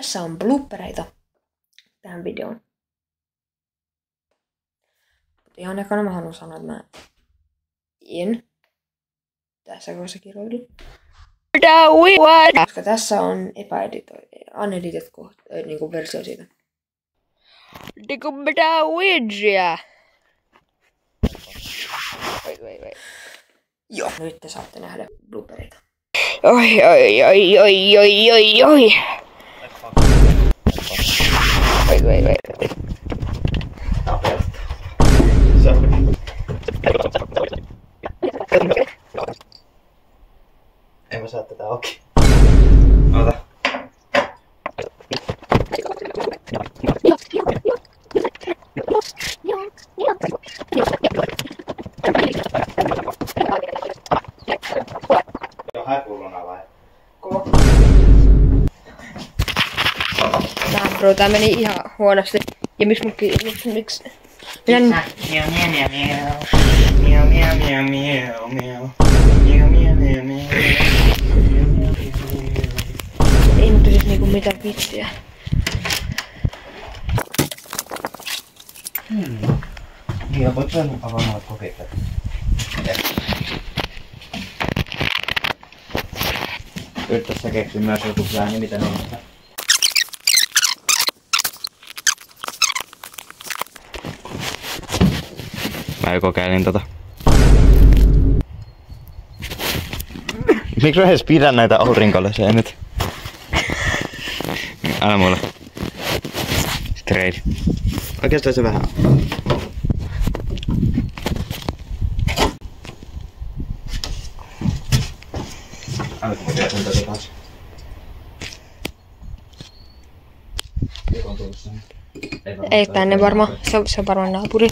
Tässä on bloopereita tähän videoon. Ihan ekana mä haluan sanoa, että mä en tässä kohdassa kiroilu. Koska tässä on unedited niinku versio siitä. Wait. Joo, nyt te saatte nähdä bloopereita. Oi. Wait. En mä saa tätä auki. Ota. Joo, haipullona vai? Koko. Bro, tää meni ihan huonosti. Ja miksi? Minä... Ei nyt siis niinku mitään vitsiä. Niin, voit vähän avaamaan kokeita. Yrittäis sä keksiä myös joku ääni, mitä ne on. Mä kokeilin tota. Miksi mä edes pidän näitä aurinkolaseen nyt? Älä mulle. Straight. Oikeastaan se vähän. Älä kun mä teetän tätä taas. Ei tänne varmaan. Se on varmaan naapuri.